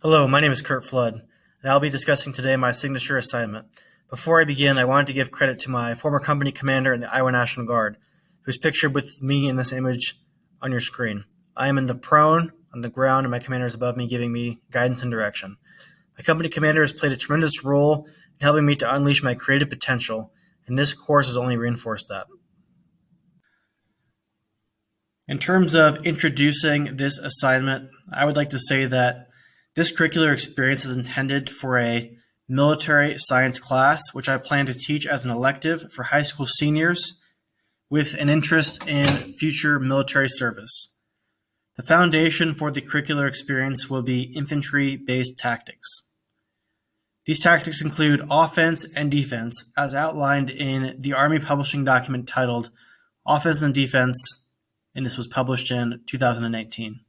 Hello, my name is Kurt Flood, and I'll be discussing today my signature assignment. Before I begin, I wanted to give credit to my former company commander in the Iowa National Guard, who's pictured with me in this image on your screen. I am in the prone on the ground, and my commander is above me, giving me guidance and direction. My company commander has played a tremendous role in helping me to unleash my creative potential, and this course has only reinforced that. In terms of introducing this assignment, I would like to say that this curricular experience is intended for a military science class, which I plan to teach as an elective for high school seniors with an interest in future military service. The foundation for the curricular experience will be infantry-based tactics. These tactics include offense and defense, as outlined in the Army publishing document titled Offense and Defense, and this was published in 2018.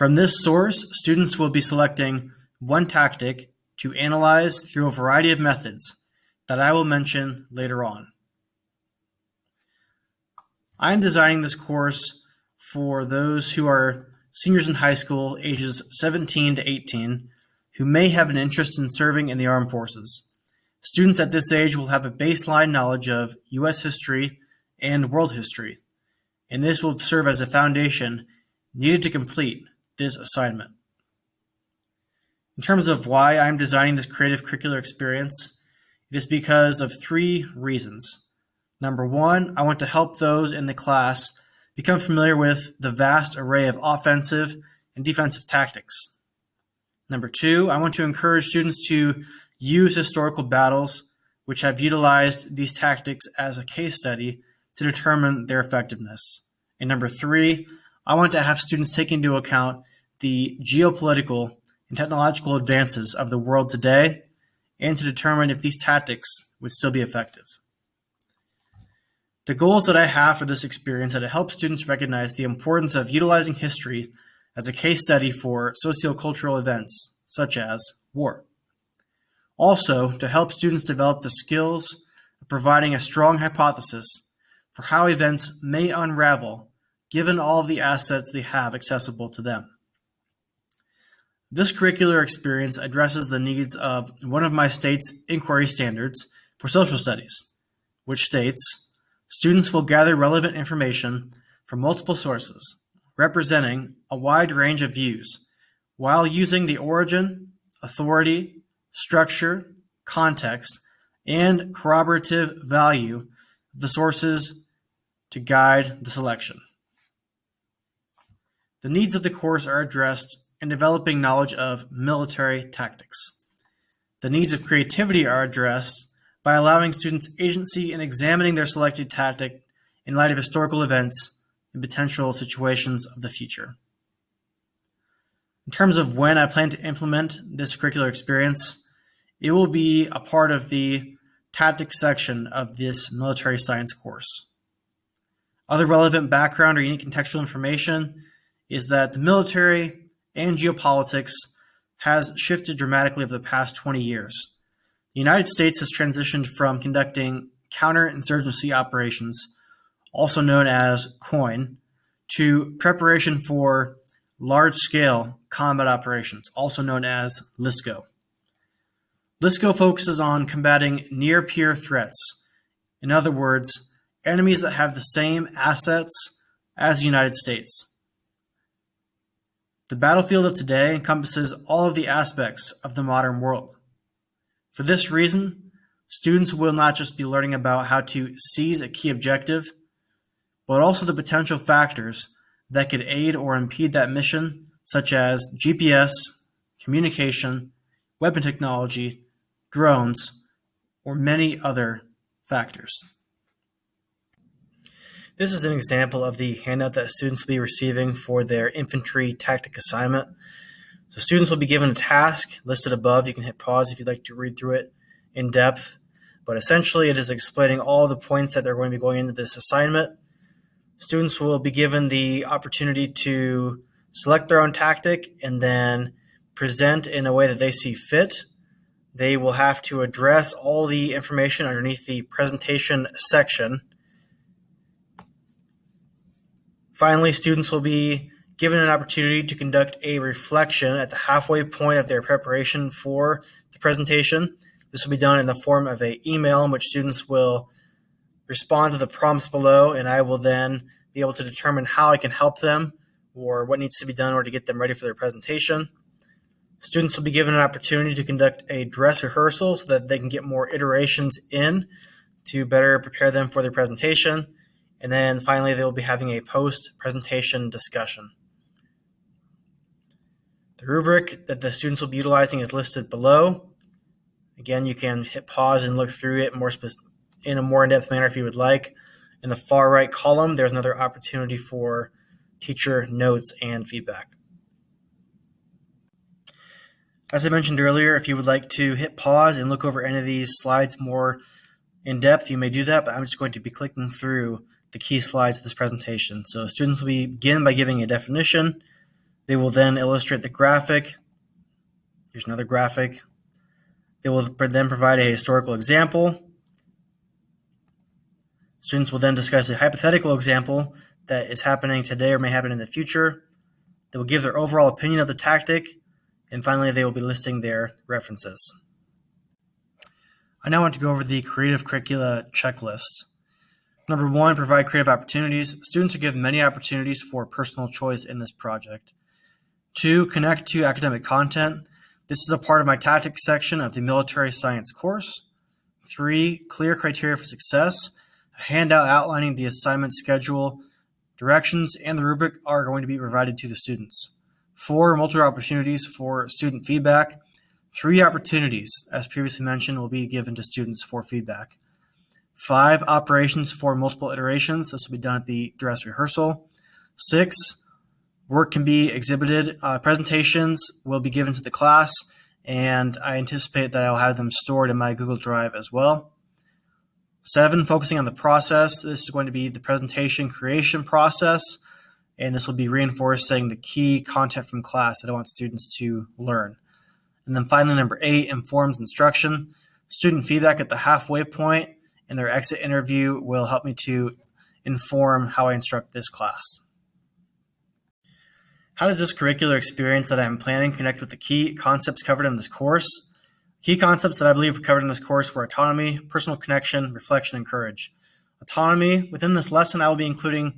From this source, students will be selecting one tactic to analyze through a variety of methods that I will mention later on. I am designing this course for those who are seniors in high school, ages 17 to 18, who may have an interest in serving in the armed forces. Students at this age will have a baseline knowledge of U.S. history and world history, and this will serve as a foundation needed to complete this assignment. In terms of why I'm designing this creative curricular experience, it is because of three reasons. Number one, I want to help those in the class become familiar with the vast array of offensive and defensive tactics. Number two, I want to encourage students to use historical battles which have utilized these tactics as a case study to determine their effectiveness. And number three, I want to have students take into account the geopolitical and technological advances of the world today and to determine if these tactics would still be effective. The goals that I have for this experience are to help students recognize the importance of utilizing history as a case study for sociocultural events such as war. Also, to help students develop the skills of providing a strong hypothesis for how events may unravel given all of the assets they have accessible to them. This curricular experience addresses the needs of one of my state's inquiry standards for social studies, which states, students will gather relevant information from multiple sources, representing a wide range of views, while using the origin, authority, structure, context, and corroborative value of the sources to guide the selection. The needs of the course are addressed in developing knowledge of military tactics. The needs of creativity are addressed by allowing students agency in examining their selected tactic in light of historical events and potential situations of the future. In terms of when I plan to implement this curricular experience, it will be a part of the tactics section of this military science course. Other relevant background or unique contextual information is that the military and geopolitics has shifted dramatically over the past 20 years. The United States has transitioned from conducting counterinsurgency operations, also known as COIN, to preparation for large-scale combat operations, also known as LSCO. LSCO focuses on combating near-peer threats. In other words, enemies that have the same assets as the United States. The battlefield of today encompasses all of the aspects of the modern world. For this reason, students will not just be learning about how to seize a key objective, but also the potential factors that could aid or impede that mission, such as GPS, communication, weapon technology, drones, or many other factors. This is an example of the handout that students will be receiving for their infantry tactic assignment. So students will be given a task listed above. You can hit pause if you'd like to read through it in depth. But essentially, it is explaining all the points that they're going to be going into this assignment. Students will be given the opportunity to select their own tactic and then present in a way that they see fit. They will have to address all the information underneath the presentation section. Finally, students will be given an opportunity to conduct a reflection at the halfway point of their preparation for the presentation. This will be done in the form of an email in which students will respond to the prompts below, and I will then be able to determine how I can help them or what needs to be done in order to get them ready for their presentation. Students will be given an opportunity to conduct a dress rehearsal so that they can get more iterations in to better prepare them for their presentation. And then finally, they will be having a post-presentation discussion. The rubric that the students will be utilizing is listed below. Again, you can hit pause and look through it in a more in-depth manner if you would like. In the far right column, there's another opportunity for teacher notes and feedback. As I mentioned earlier, if you would like to hit pause and look over any of these slides more in depth, you may do that, but I'm just going to be clicking through the key slides of this presentation. So students will begin by giving a definition. They will then illustrate the graphic. Here's another graphic. They will then provide a historical example. Students will then discuss a hypothetical example that is happening today or may happen in the future. They will give their overall opinion of the tactic. And finally, they will be listing their references. I now want to go over the Creative Curricula checklist. Number 1, provide creative opportunities. Students are given many opportunities for personal choice in this project. 2, connect to academic content. This is a part of my tactics section of the military science course. 3, clear criteria for success. A handout outlining the assignment schedule, directions, and the rubric are going to be provided to the students. 4, multiple opportunities for student feedback. 3 opportunities, as previously mentioned, will be given to students for feedback. 5, operations for multiple iterations. This will be done at the dress rehearsal. 6, work can be exhibited. Presentations will be given to the class, and I anticipate that I'll have them stored in my Google Drive as well. 7, focusing on the process. This is going to be the presentation creation process, and this will be reinforcing the key content from class that I want students to learn. And then finally, number 8, informs instruction. Student feedback at the halfway point and their exit interview will help me to inform how I instruct this class. How does this curricular experience that I'm planning connect with the key concepts covered in this course? Key concepts that I believe are covered in this course were autonomy, personal connection, reflection, and courage. Autonomy, within this lesson, I will be giving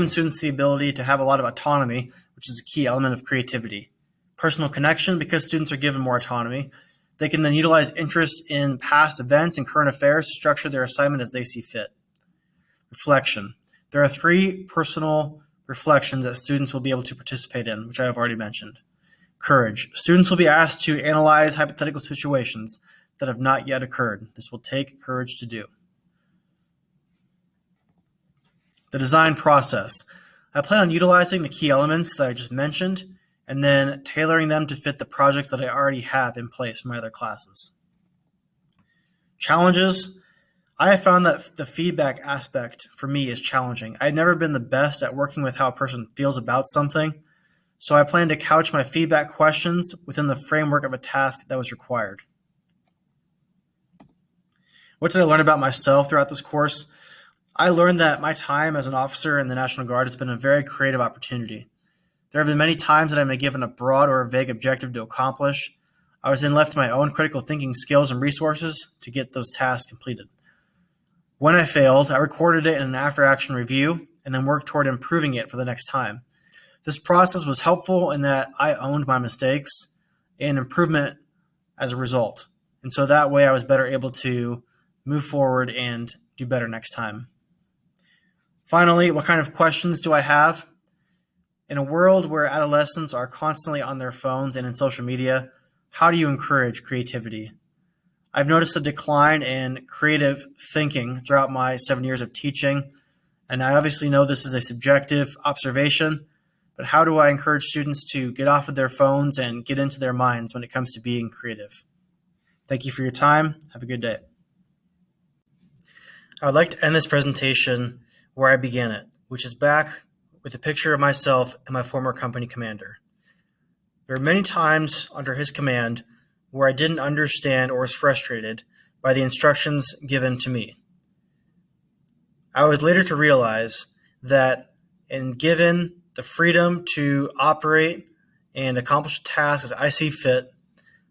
students the ability to have a lot of autonomy, which is a key element of creativity. Personal connection, because students are given more autonomy, they can then utilize interest in past events and current affairs to structure their assignment as they see fit. Reflection. There are 3 personal reflections that students will be able to participate in, which I have already mentioned. Courage. Students will be asked to analyze hypothetical situations that have not yet occurred. This will take courage to do. The design process. I plan on utilizing the key elements that I just mentioned and then tailoring them to fit the projects that I already have in place for my other classes. Challenges. I have found that the feedback aspect for me is challenging. I've never been the best at working with how a person feels about something, so I plan to couch my feedback questions within the framework of a task that was required. What did I learn about myself throughout this course? I learned that my time as an officer in the National Guard has been a very creative opportunity. There have been many times that I've been given a broad or a vague objective to accomplish. I was then left to my own critical thinking skills and resources to get those tasks completed. When I failed, I recorded it in an after-action review and then worked toward improving it for the next time. This process was helpful in that I owned my mistakes and improvement as a result. And so that way I was better able to move forward and do better next time. Finally, what kind of questions do I have? In a world where adolescents are constantly on their phones and in social media, how do you encourage creativity? I've noticed a decline in creative thinking throughout my 7 years of teaching, and I obviously know this is a subjective observation, but how do I encourage students to get off of their phones and get into their minds when it comes to being creative? Thank you for your time. Have a good day. I would like to end this presentation where I began it, which is back with a picture of myself and my former company commander. There are many times under his command where I didn't understand or was frustrated by the instructions given to me. I was later to realize that in given the freedom to operate and accomplish tasks as I see fit,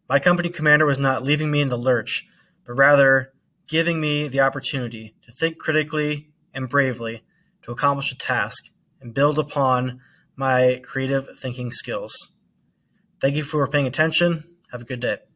my company commander was not leaving me in the lurch, but rather giving me the opportunity to think critically and bravely to accomplish a task and build upon my creative thinking skills. Thank you for paying attention. Have a good day.